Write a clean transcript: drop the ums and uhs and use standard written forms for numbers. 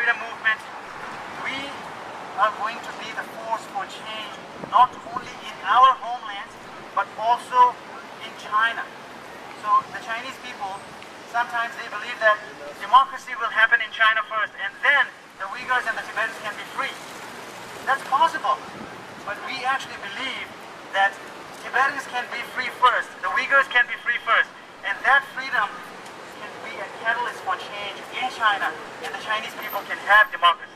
freedom movement, we are going to be the force for change, not only in our homelands, but also in China. So the Chinese people, sometimes they believe that democracy will happen in China first, and then the Uyghurs and the Tibetans can be free. That's possible, but we actually believe that Tibetans can be free first, the Uyghurs can be free first, and that freedom can be a catalyst for change in China, and the Chinese people can have democracy.